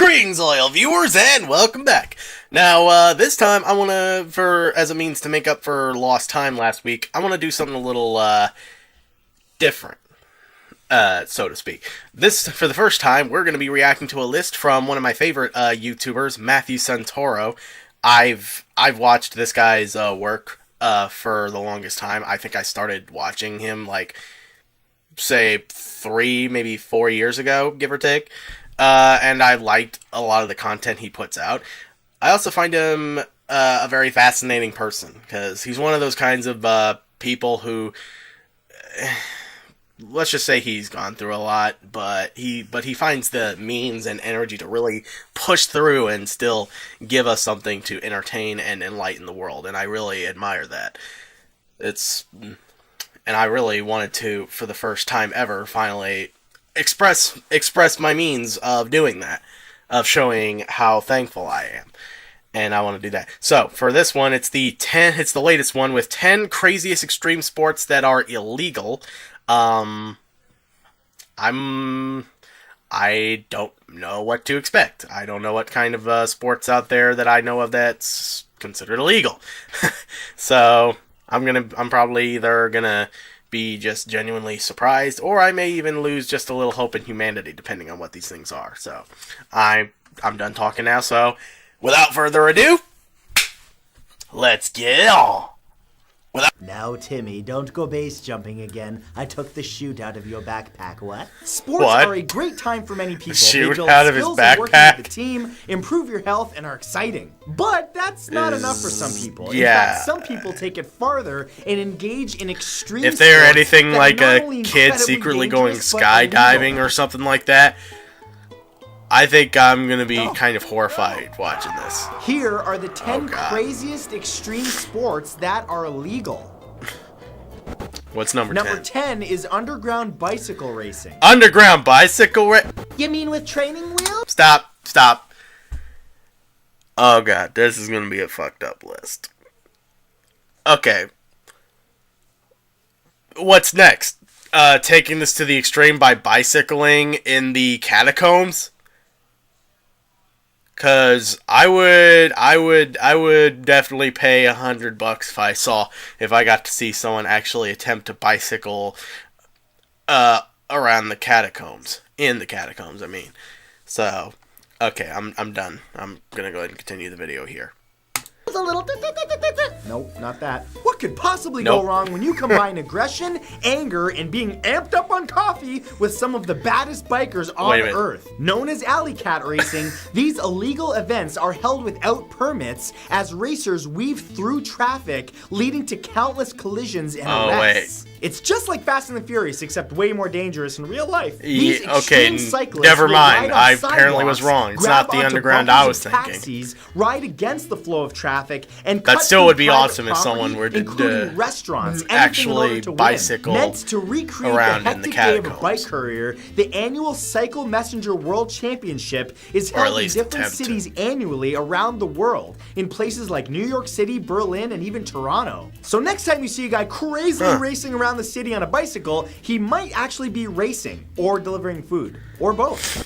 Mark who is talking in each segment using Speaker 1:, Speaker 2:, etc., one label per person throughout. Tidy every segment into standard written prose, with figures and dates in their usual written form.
Speaker 1: Greetings, loyal viewers, and welcome back. Now, this time, I want to, as a means to make up for lost time last week, I want to do something a little, different, so to speak. For the first time, we're going to be reacting to a list from one of my favorite, YouTubers, Matthew Santoro. I've watched this guy's, work, for the longest time. I think I started watching him, like, say, 3, maybe 4 years ago, give or take. And I liked a lot of the content he puts out. I also find him a very fascinating person, because he's one of those kinds of people who, let's just say he's gone through a lot, but he finds the means and energy to really push through and still give us something to entertain and enlighten the world, and I really admire that. And I really wanted to, for the first time ever, finally express my means of doing that, of showing how thankful I am, and I want to do that. So for this one, it's the latest one with 10 craziest extreme sports that are illegal. I don't know what to expect. I don't know what kind of sports out there that I know of that's considered illegal. So I'm probably either gonna be just genuinely surprised, or I may even lose just a little hope in humanity, depending on what these things are. So, I'm done talking now, so, without further ado, let's get on!
Speaker 2: Now, Timmy, don't go base jumping again. I took the chute out of your backpack. What? Sports are a great time for many people.
Speaker 1: Shoot
Speaker 2: they build
Speaker 1: out of his
Speaker 2: skills
Speaker 1: backpack?
Speaker 2: and working with the team, improve your health, and are exciting. But that's not enough for some people. In fact, some people take it farther and engage in extreme
Speaker 1: If they're
Speaker 2: sports
Speaker 1: anything
Speaker 2: that
Speaker 1: like
Speaker 2: are not
Speaker 1: a
Speaker 2: only
Speaker 1: kid
Speaker 2: incredibly
Speaker 1: secretly going
Speaker 2: dangerous, but
Speaker 1: skydiving
Speaker 2: illegal.
Speaker 1: or something like that, I think I'm gonna be kind of horrified watching this.
Speaker 2: Here are the 10
Speaker 1: God.
Speaker 2: craziest extreme sports that are illegal.
Speaker 1: What's number 10?
Speaker 2: Number 10 is underground bicycle racing.
Speaker 1: Underground bicycle
Speaker 2: You mean with training wheels?
Speaker 1: Stop. Oh god, this is gonna be a fucked up list. Okay. What's next? Taking this to the extreme by bicycling in the catacombs? Cause I would definitely pay $100 if I got to see someone actually attempt to bicycle around the catacombs. In the catacombs, I mean. So, okay, I'm done. I'm gonna go ahead and continue the video here.
Speaker 2: A little Nope, not that. What could possibly go wrong when you combine aggression, anger, and being amped up on coffee with some of the baddest bikers on Earth? Known as alley cat racing, these illegal events are held without permits as racers weave through traffic, leading to countless collisions and arrests. It's just like Fast and the Furious, except way more dangerous in real life. These extreme cyclists
Speaker 1: never mind.
Speaker 2: will ride on
Speaker 1: I apparently was wrong. It's not the underground I was thinking.
Speaker 2: Taxis, ride against the flow of traffic, and
Speaker 1: that still would be awesome if someone were to
Speaker 2: restaurants,
Speaker 1: actually bicycle
Speaker 2: meant to recreate
Speaker 1: around
Speaker 2: the
Speaker 1: in the
Speaker 2: hectic day of a
Speaker 1: catacombs.
Speaker 2: bike courier. The annual Cycle Messenger World Championship is held in different cities annually around the world, in places like New York City, Berlin, and even Toronto. So next time you see a guy crazily racing around the city on a bicycle, he might actually be racing or delivering food, or both.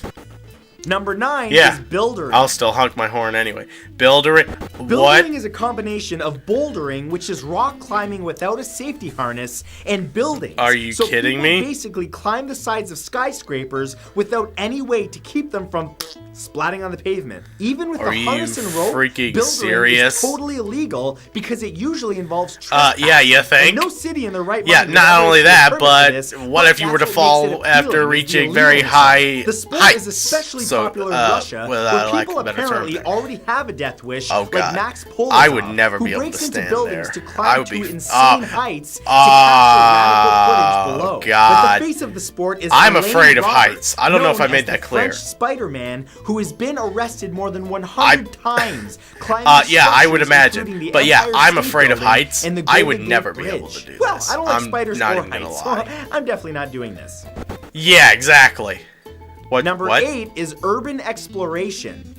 Speaker 2: Number 9 is bouldering.
Speaker 1: I'll still honk my horn anyway. Bouldering?
Speaker 2: Bouldering is a combination of bouldering, which is rock climbing without a safety harness, and buildings.
Speaker 1: Are you kidding me?
Speaker 2: People basically climb the sides of skyscrapers without any way to keep them from splatting on the pavement. Even with the harness and rope, bouldering is totally illegal because it usually involves trespassing.
Speaker 1: Yeah, you think?
Speaker 2: And no city in the right
Speaker 1: Yeah,
Speaker 2: mind
Speaker 1: not only that, but what if you were to fall after reaching very high
Speaker 2: The sport
Speaker 1: heights?
Speaker 2: is especially popular in Russia, where people apparently already have a death wish, like Max Polozov,
Speaker 1: I would never be able to
Speaker 2: breaks into
Speaker 1: stand
Speaker 2: buildings
Speaker 1: there.
Speaker 2: to climb
Speaker 1: I would
Speaker 2: to
Speaker 1: be
Speaker 2: insane heights to capture radical footage below. But the face of the sport is
Speaker 1: I'm
Speaker 2: Elaine
Speaker 1: afraid of
Speaker 2: Roberts,
Speaker 1: heights. I don't know if I
Speaker 2: known
Speaker 1: made
Speaker 2: as
Speaker 1: that
Speaker 2: the
Speaker 1: clear.
Speaker 2: French Spider-Man, who has been arrested more than 100 times climbing
Speaker 1: yeah, I would
Speaker 2: structures,
Speaker 1: imagine.
Speaker 2: including the
Speaker 1: But yeah,
Speaker 2: Empire
Speaker 1: I'm
Speaker 2: State
Speaker 1: afraid of
Speaker 2: Building
Speaker 1: heights.
Speaker 2: and the
Speaker 1: I
Speaker 2: Golden
Speaker 1: would
Speaker 2: Gate
Speaker 1: never be
Speaker 2: Bridge.
Speaker 1: able to do
Speaker 2: Well,
Speaker 1: this.
Speaker 2: I don't like
Speaker 1: I'm
Speaker 2: spiders
Speaker 1: not
Speaker 2: or
Speaker 1: even gonna
Speaker 2: heights,
Speaker 1: lie.
Speaker 2: so I'm definitely not doing this.
Speaker 1: Yeah, exactly.
Speaker 2: Number 8 is urban exploration.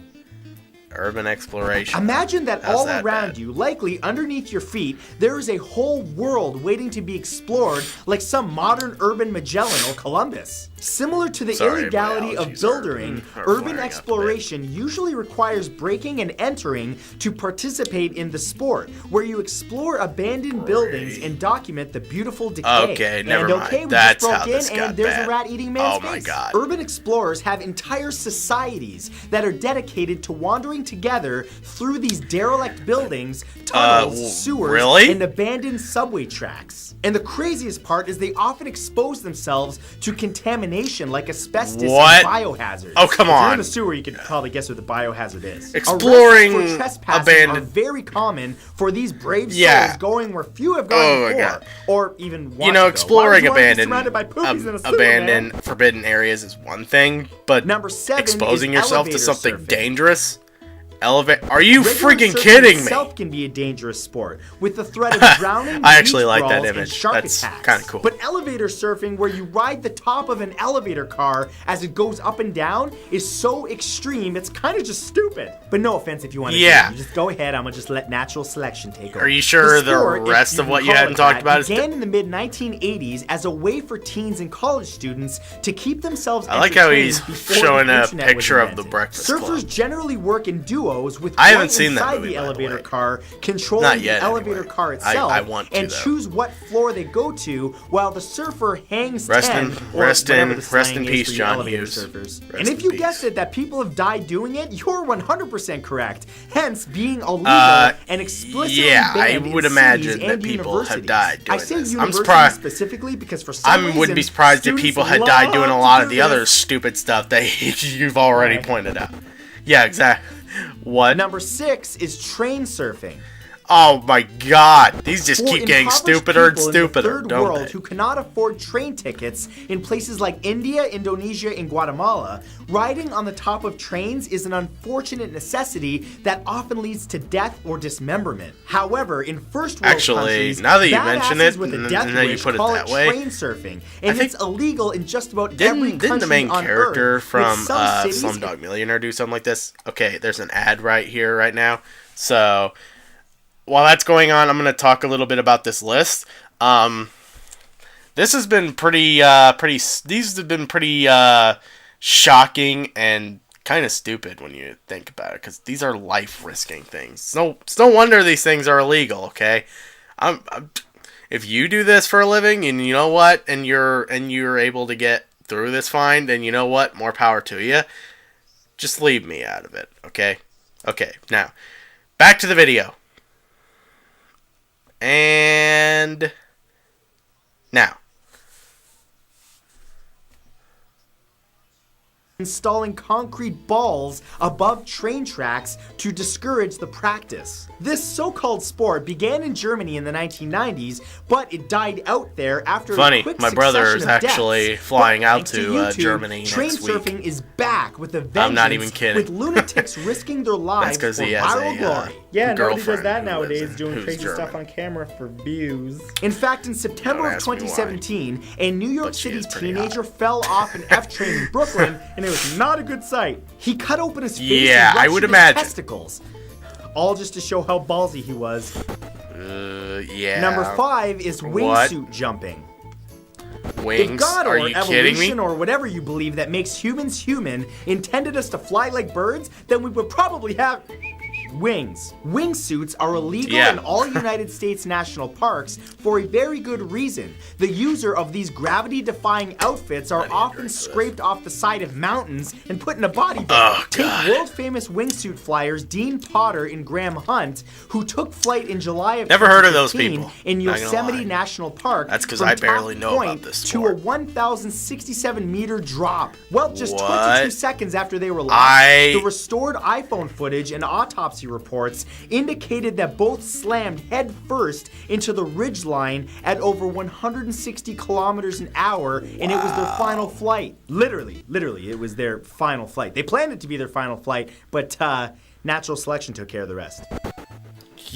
Speaker 1: Urban exploration.
Speaker 2: Imagine that all
Speaker 1: that
Speaker 2: around
Speaker 1: bad?
Speaker 2: you, likely underneath your feet, there is a whole world waiting to be explored like some modern urban Magellan or Columbus. Similar to the illegality of building, urban exploration usually requires breaking and entering to participate in the sport, where you explore abandoned buildings and document the beautiful decay.
Speaker 1: Okay, never mind.
Speaker 2: We
Speaker 1: That's
Speaker 2: just broke
Speaker 1: how
Speaker 2: in
Speaker 1: this got
Speaker 2: and there's
Speaker 1: bad.
Speaker 2: a rat eating man's face.
Speaker 1: Oh my god.
Speaker 2: Urban explorers have entire societies that are dedicated to wandering together through these derelict buildings, tunnels, sewers, and abandoned subway tracks. And the craziest part is they often expose themselves to contamination like asbestos and biohazards.
Speaker 1: Oh, come on.
Speaker 2: If you're in the sewer, you could probably guess what the biohazard is.
Speaker 1: Exploring
Speaker 2: Arrests for trespassing are very common for these brave souls going where few have gone before, or even want to
Speaker 1: exploring
Speaker 2: go.
Speaker 1: abandoned forbidden areas is one thing, but
Speaker 2: Number 7
Speaker 1: exposing
Speaker 2: is
Speaker 1: yourself to something
Speaker 2: surfing.
Speaker 1: dangerous? Are you
Speaker 2: Regular
Speaker 1: freaking
Speaker 2: surfing
Speaker 1: kidding me?
Speaker 2: itself can be a dangerous sport, with the threat of drowning,
Speaker 1: I actually
Speaker 2: beach
Speaker 1: like that
Speaker 2: brawls, and
Speaker 1: image.
Speaker 2: shark
Speaker 1: That's
Speaker 2: attacks.
Speaker 1: kind of cool.
Speaker 2: But elevator surfing, where you ride the top of an elevator car as it goes up and down, is so extreme, it's kind of just stupid. But no offense if you want to do it. You just go ahead, I'm going to just let natural selection take over.
Speaker 1: Are you sure the
Speaker 2: sport,
Speaker 1: rest of what you hadn't talked about is...
Speaker 2: began in the mid-1980s as a way for teens and college students to keep themselves
Speaker 1: I like how
Speaker 2: entertained
Speaker 1: he's
Speaker 2: before
Speaker 1: showing
Speaker 2: the
Speaker 1: a
Speaker 2: internet was
Speaker 1: picture of
Speaker 2: invented.
Speaker 1: the Breakfast Club.
Speaker 2: Surfers generally work in duos with
Speaker 1: I haven't seen that
Speaker 2: inside
Speaker 1: movie,
Speaker 2: the
Speaker 1: by the
Speaker 2: elevator
Speaker 1: way.
Speaker 2: car, controlling
Speaker 1: Not yet,
Speaker 2: the elevator
Speaker 1: anyway.
Speaker 2: car itself,
Speaker 1: I want to,
Speaker 2: and
Speaker 1: though.
Speaker 2: choose what floor they go to, while the surfer hangs
Speaker 1: Rest in-
Speaker 2: 10, or
Speaker 1: rest in-
Speaker 2: whatever the
Speaker 1: rest
Speaker 2: slang
Speaker 1: in
Speaker 2: is
Speaker 1: peace,
Speaker 2: for you
Speaker 1: John
Speaker 2: elevator
Speaker 1: Hughes.
Speaker 2: surfers.
Speaker 1: Rest
Speaker 2: And if
Speaker 1: in
Speaker 2: you
Speaker 1: peace.
Speaker 2: guessed it that people have died doing it, you're 100% correct. Hence, being illegal and explicitly banned
Speaker 1: I
Speaker 2: in
Speaker 1: would
Speaker 2: cities
Speaker 1: imagine that
Speaker 2: and
Speaker 1: people have
Speaker 2: universities.
Speaker 1: died doing
Speaker 2: I say
Speaker 1: this. I'm
Speaker 2: universities
Speaker 1: surprised.
Speaker 2: specifically because for some reason,
Speaker 1: wouldn't be surprised if
Speaker 2: students
Speaker 1: people had died doing a
Speaker 2: love
Speaker 1: lot
Speaker 2: to
Speaker 1: of
Speaker 2: do
Speaker 1: the other
Speaker 2: this.
Speaker 1: stupid stuff that you've already pointed out. Yeah, exactly. What?
Speaker 2: Number 6 is train surfing.
Speaker 1: Oh my god. These just
Speaker 2: For
Speaker 1: keep getting
Speaker 2: impoverished
Speaker 1: stupider and
Speaker 2: people in the
Speaker 1: stupider,
Speaker 2: third
Speaker 1: don't
Speaker 2: world
Speaker 1: they?
Speaker 2: who cannot afford train tickets in places like India, Indonesia, and Guatemala, riding on the top of trains is an unfortunate necessity that often leads to death or dismemberment. However, in first world countries,
Speaker 1: now that you mention
Speaker 2: badasses
Speaker 1: it,
Speaker 2: with a
Speaker 1: and
Speaker 2: death
Speaker 1: then you
Speaker 2: wish
Speaker 1: put it
Speaker 2: call
Speaker 1: that way,
Speaker 2: train surfing, and
Speaker 1: think-
Speaker 2: it's illegal in just about every country
Speaker 1: Didn't the main
Speaker 2: on
Speaker 1: character
Speaker 2: Earth,
Speaker 1: from
Speaker 2: with some cities
Speaker 1: Slumdog Millionaire do something like this? Okay, there's an ad right here, right now. So, while that's going on, I'm going to talk a little bit about this list. This has been these have been pretty shocking and kind of stupid when you think about it, because these are life-risking things. It's no wonder these things are illegal, okay? If you do this for a living, and you know what, and you're able to get through this fine, then you know what, more power to you. Just leave me out of it, okay? Okay, now, back to the video. And now.
Speaker 2: Installing concrete balls above train tracks to discourage the practice. This so-called sport began in Germany in the 1990s, but it died out there after a quick
Speaker 1: my brother
Speaker 2: succession
Speaker 1: is
Speaker 2: of
Speaker 1: actually
Speaker 2: deaths.
Speaker 1: flying
Speaker 2: But
Speaker 1: out
Speaker 2: thanks
Speaker 1: to
Speaker 2: YouTube,
Speaker 1: Germany
Speaker 2: train
Speaker 1: next week.
Speaker 2: surfing is back with a vengeance.
Speaker 1: I'm not even kidding.
Speaker 2: With lunatics risking their lives for
Speaker 1: 'cause he has
Speaker 2: viral
Speaker 1: a,
Speaker 2: glory.
Speaker 3: Yeah, nobody does
Speaker 1: girlfriend
Speaker 3: that
Speaker 1: who
Speaker 3: nowadays,
Speaker 1: lives
Speaker 3: doing
Speaker 1: who's
Speaker 3: crazy
Speaker 1: German.
Speaker 3: stuff on camera for views.
Speaker 2: In fact, in September
Speaker 1: Don't
Speaker 2: of
Speaker 1: ask me why.
Speaker 2: 2017, a New York
Speaker 1: But she
Speaker 2: City
Speaker 1: is pretty
Speaker 2: teenager fell off an F train in Brooklyn, and it was not a good sight. He cut open his face
Speaker 1: Yeah,
Speaker 2: and
Speaker 1: I
Speaker 2: ruptured
Speaker 1: would
Speaker 2: his
Speaker 1: imagine.
Speaker 2: testicles. All just to show how ballsy he was.
Speaker 1: Yeah.
Speaker 2: Number 5 is wingsuit jumping.
Speaker 1: Wings?
Speaker 2: If God
Speaker 1: Are
Speaker 2: or
Speaker 1: you kidding me?
Speaker 2: evolution or whatever you believe that makes humans human intended us to fly like birds, then we would probably have wings. Wingsuits are illegal in all United States national parks for a very good reason. The user of these gravity-defying outfits are often scraped off the side of mountains and put in a body bag. Take world-famous wingsuit flyers Dean Potter and Graham Hunt, who took flight in July of
Speaker 1: Never heard of those
Speaker 2: 2015
Speaker 1: people.
Speaker 2: in
Speaker 1: Not gonna
Speaker 2: Yosemite
Speaker 1: lie.
Speaker 2: National Park.
Speaker 1: That's 'cause
Speaker 2: from
Speaker 1: I barely
Speaker 2: top
Speaker 1: know about
Speaker 2: point
Speaker 1: this
Speaker 2: to
Speaker 1: sport.
Speaker 2: a 1,067-meter drop. Well, just 22 seconds after they were launched, the restored iPhone footage and autopsy reports indicated that both slammed head first into the ridgeline at over 160 kilometers an hour, and it was their final flight. Literally, it was their final flight. They planned it to be their final flight, but natural selection took care of the rest.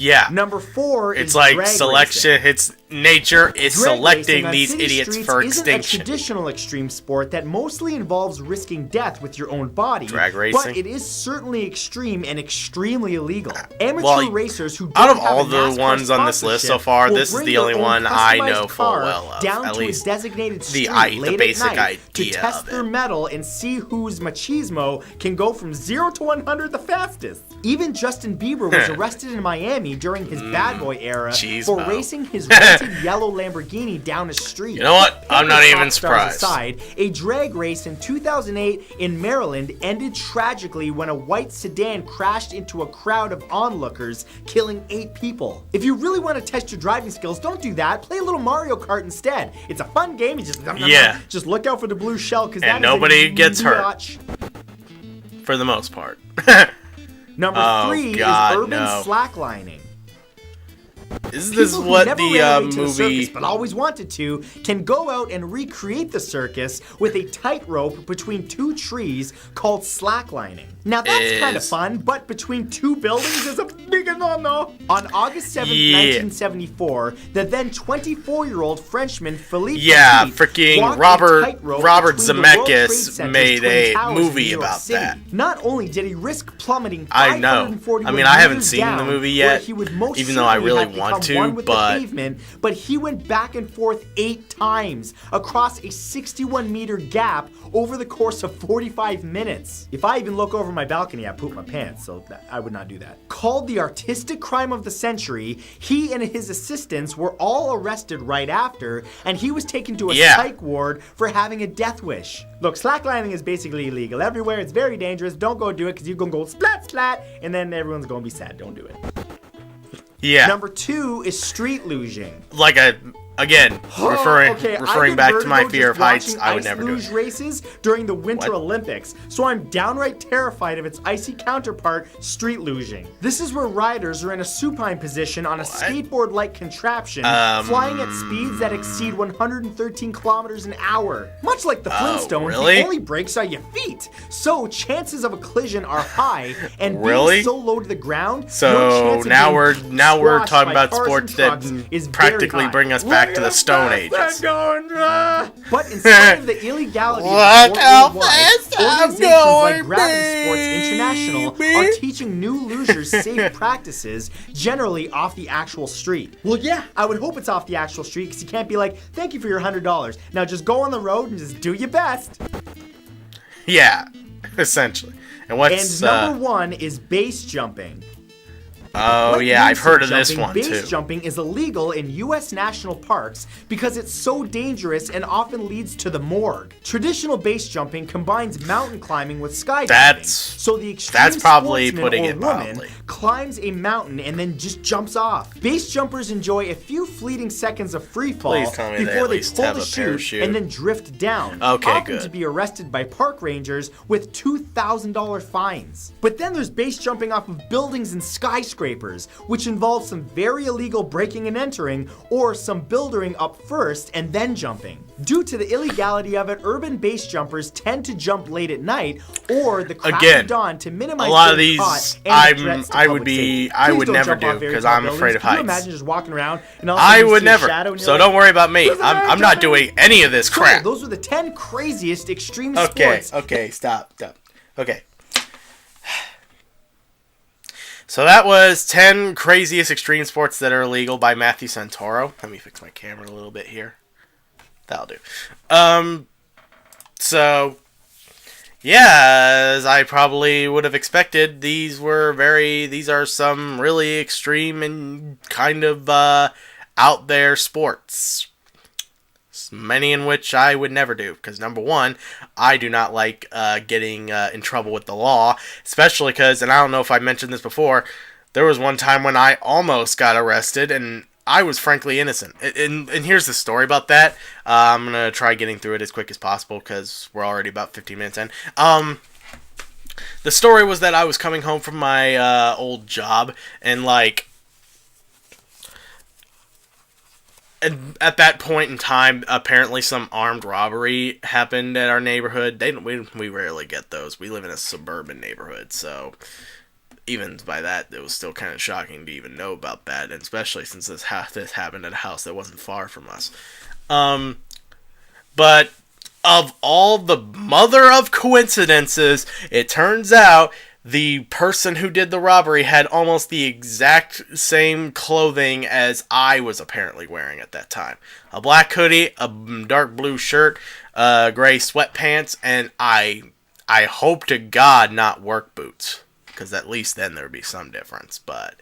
Speaker 1: Yeah.
Speaker 2: Number 4 is
Speaker 1: It's like
Speaker 2: drag
Speaker 1: selection.
Speaker 2: racing.
Speaker 1: It's nature is
Speaker 2: Drag
Speaker 1: selecting
Speaker 2: racing on
Speaker 1: these
Speaker 2: city
Speaker 1: idiots
Speaker 2: streets
Speaker 1: for
Speaker 2: isn't
Speaker 1: extinction.
Speaker 2: a traditional extreme sport that mostly involves risking death with your own body.
Speaker 1: Drag racing?
Speaker 2: But it is certainly extreme and extremely illegal. Amateur
Speaker 1: Well,
Speaker 2: racers who don't
Speaker 1: out of
Speaker 2: have
Speaker 1: all
Speaker 2: a
Speaker 1: the
Speaker 2: NASCAR
Speaker 1: ones on this list so
Speaker 2: sponsorship
Speaker 1: far,
Speaker 2: will
Speaker 1: this is
Speaker 2: bring
Speaker 1: the
Speaker 2: their
Speaker 1: only
Speaker 2: own
Speaker 1: one I
Speaker 2: customized
Speaker 1: know full
Speaker 2: car
Speaker 1: well of.
Speaker 2: down
Speaker 1: At
Speaker 2: to
Speaker 1: least
Speaker 2: a designated street
Speaker 1: the
Speaker 2: late
Speaker 1: basic
Speaker 2: at night to
Speaker 1: idea
Speaker 2: test
Speaker 1: of
Speaker 2: their
Speaker 1: it.
Speaker 2: metal and see whose machismo can go from 0 to 100 the fastest. Even Justin Bieber was arrested in Miami during his bad boy era for
Speaker 1: Cheesemo.
Speaker 2: racing his rented yellow Lamborghini down a street.
Speaker 1: You know what? I'm not even
Speaker 2: Pop stars
Speaker 1: surprised.
Speaker 2: Aside, a drag race in 2008 in Maryland ended tragically when a white sedan crashed into a crowd of onlookers, killing 8 people. If you really want to test your driving skills, don't do that. Play a little Mario Kart instead. It's a fun game. You just look out for the blue shell because that
Speaker 1: nobody
Speaker 2: is a
Speaker 1: gets hurt.
Speaker 2: biatch.
Speaker 1: For the most part.
Speaker 2: Number 3
Speaker 1: God,
Speaker 2: is urban
Speaker 1: no.
Speaker 2: slacklining.
Speaker 1: Is this
Speaker 2: People who
Speaker 1: what
Speaker 2: never
Speaker 1: the
Speaker 2: ran away to the
Speaker 1: movie...
Speaker 2: circus, but always wanted to, can go out and recreate the circus with a tightrope between 2 trees called slacklining. Now that's kind of fun, but between 2 buildings is a big no-no. On August 7th, 1974, the then 24-year-old Frenchman Philippe Petit
Speaker 1: freaking
Speaker 2: walked a
Speaker 1: Robert
Speaker 2: tightrope
Speaker 1: Zemeckis
Speaker 2: between the World Trade Center's
Speaker 1: made
Speaker 2: Twin
Speaker 1: a
Speaker 2: Towers in
Speaker 1: movie
Speaker 2: New York
Speaker 1: about
Speaker 2: City.
Speaker 1: that.
Speaker 2: Not only did he risk plummeting
Speaker 1: I know.
Speaker 2: 541
Speaker 1: I mean, I haven't
Speaker 2: meters
Speaker 1: seen the
Speaker 2: down,
Speaker 1: movie
Speaker 2: where
Speaker 1: yet,
Speaker 2: he would most
Speaker 1: even though I
Speaker 2: certainly
Speaker 1: really
Speaker 2: have
Speaker 1: want
Speaker 2: become
Speaker 1: to,
Speaker 2: one with the
Speaker 1: but-
Speaker 2: pavement, but he went back and forth 8 times across a 61-meter gap over the course of 45 minutes. If I even look over my balcony, I poop my pants, so I would not do that. Called the artistic crime of the century, he and his assistants were all arrested right after, and he was taken to a psych ward for having a death wish. Look, slacklining is basically illegal everywhere. It's very dangerous. Don't go do it because you're going to go splat, splat, and then everyone's going to be sad. Don't do it.
Speaker 1: Yeah.
Speaker 2: Number 2 is street luging.
Speaker 1: Like again, referring back to my fear of heights, I would never do
Speaker 2: luge
Speaker 1: it.
Speaker 2: races during the Winter Olympics, so I'm downright terrified of its icy counterpart, street luging. This is where riders are in a supine position on a skateboard-like contraption, flying at speeds that exceed 113 kilometers an hour. Much like the Flintstones,
Speaker 1: really?
Speaker 2: the only brakes are your feet, so chances of a collision are high, and
Speaker 1: Really?
Speaker 2: being so low to the ground,
Speaker 1: So
Speaker 2: no chance of
Speaker 1: now
Speaker 2: being
Speaker 1: we're
Speaker 2: squashed
Speaker 1: talking
Speaker 2: by
Speaker 1: about
Speaker 2: cars
Speaker 1: sports
Speaker 2: and
Speaker 1: that
Speaker 2: trucks is very
Speaker 1: practically
Speaker 2: high.
Speaker 1: bring us back to the Stone Ages.
Speaker 2: But in spite of the illegality of
Speaker 1: Look
Speaker 2: the
Speaker 1: how
Speaker 2: sport worldwide,
Speaker 1: fast I'm
Speaker 2: organizations like
Speaker 1: going,
Speaker 2: Gravity Sports International
Speaker 1: baby.
Speaker 2: are teaching new losers safe practices, generally off the actual street. Well, yeah, I would hope it's off the actual street because you can't be like, thank you for your $100. Now just go on the road and just do your best.
Speaker 1: Yeah, essentially. And what's
Speaker 2: And number 1 is base jumping.
Speaker 1: Oh
Speaker 2: Like
Speaker 1: yeah, I've
Speaker 2: base
Speaker 1: heard of this
Speaker 2: jumping,
Speaker 1: one
Speaker 2: base
Speaker 1: too.
Speaker 2: jumping is illegal in U.S. national parks because it's so dangerous and often leads to the morgue. Traditional base jumping combines mountain climbing with skydiving. So the extreme
Speaker 1: probably
Speaker 2: sportsman
Speaker 1: putting
Speaker 2: or
Speaker 1: it
Speaker 2: woman
Speaker 1: mildly.
Speaker 2: climbs a mountain and then just jumps off. Base jumpers enjoy a few fleeting seconds of free fall
Speaker 1: Please tell me they
Speaker 2: before
Speaker 1: at
Speaker 2: they
Speaker 1: least
Speaker 2: pull
Speaker 1: have
Speaker 2: the
Speaker 1: a
Speaker 2: chute
Speaker 1: parachute.
Speaker 2: and then drift down.
Speaker 1: Okay,
Speaker 2: often
Speaker 1: good.
Speaker 2: to be arrested by park rangers with $2,000 fines. But then there's base jumping off of buildings and skyscrapers, which involves some very illegal breaking and entering, or some building up first and then jumping. Due to the illegality of it, urban base jumpers tend to jump late at night or the crack
Speaker 1: Again,
Speaker 2: of dawn to minimize
Speaker 1: a lot of
Speaker 2: getting
Speaker 1: these
Speaker 2: caught and the threats to
Speaker 1: I would
Speaker 2: public safety.
Speaker 1: be I
Speaker 2: Please
Speaker 1: would
Speaker 2: don't
Speaker 1: never
Speaker 2: jump off
Speaker 1: do
Speaker 2: very
Speaker 1: because
Speaker 2: tall
Speaker 1: I'm
Speaker 2: buildings.
Speaker 1: afraid of
Speaker 2: Can you
Speaker 1: heights.
Speaker 2: imagine just walking around and all of a sudden
Speaker 1: I
Speaker 2: you
Speaker 1: would
Speaker 2: see a
Speaker 1: never.
Speaker 2: shadow and you're
Speaker 1: So
Speaker 2: like,
Speaker 1: don't worry about me. I'm not doing any of this
Speaker 2: So,
Speaker 1: crap.
Speaker 2: those were the 10 craziest extreme
Speaker 1: Okay,
Speaker 2: sports.
Speaker 1: okay, stop. Okay. So that was 10 craziest extreme sports that are illegal by Matthew Santoro. Let me fix my camera a little bit here. That'll do. So yeah, as I probably would have expected, these are some really extreme and kind of out there sports. Many in which I would never do, because number one, I do not like getting in trouble with the law, especially because, and I don't know if I mentioned this before, there was one time when I almost got arrested, and I was frankly innocent. And here's the story about that. I'm going to try getting through it as quick as possible, because we're already about 15 minutes in. The story was that I was coming home from my old job, and and at that point in time, apparently some armed robbery happened at our neighborhood. We rarely get those. We live in a suburban neighborhood, so even by that, it was still kind of shocking to even know about that, and especially since this happened at a house that wasn't far from us. But of all the mother of coincidences, it turns out the person who did the robbery had almost the exact same clothing as I was apparently wearing at that time. A black hoodie, a dark blue shirt, gray sweatpants, and I hope to God not work boots, because at least then there would be some difference. But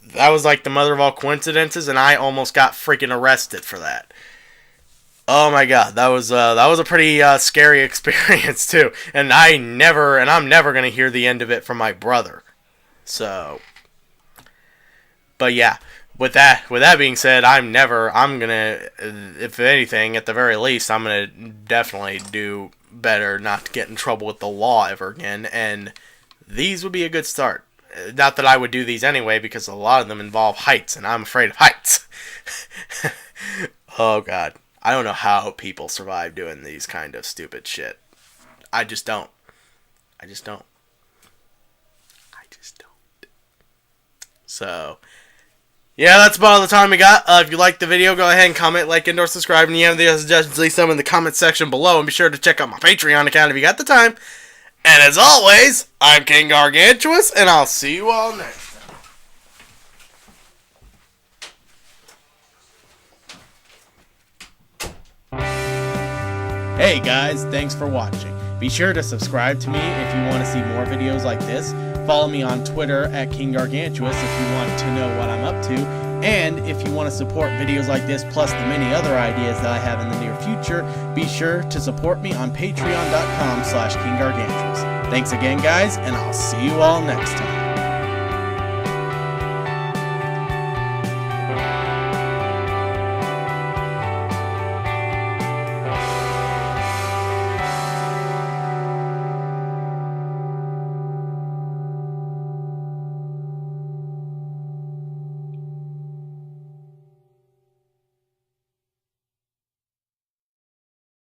Speaker 1: that was like the mother of all coincidences, and I almost got freaking arrested for that. Oh my God, that was a pretty scary experience too, and I'm never gonna hear the end of it from my brother. So, but yeah, with that being said, I'm gonna, if anything, at the very least, I'm gonna definitely do better not to get in trouble with the law ever again, and these would be a good start. Not that I would do these anyway, because a lot of them involve heights, and I'm afraid of heights. Oh God. I don't know how people survive doing these kind of stupid shit. I just don't. So, yeah, that's about all the time we got. If you liked the video, go ahead and comment, like, and or subscribe. And you have any suggestions, leave some in the comment section below. And be sure to check out my Patreon account if you got the time. And as always, I'm King Gargantuas, and I'll see you all next time. Hey guys, thanks for watching. Be sure to subscribe to me if you want to see more videos like this. Follow me on Twitter at King Gargantuas if you want to know what I'm up to. And if you want to support videos like this plus the many other ideas that I have in the near future, be sure to support me on patreon.com/KingGargantuas. Thanks again guys, and I'll see you all next time.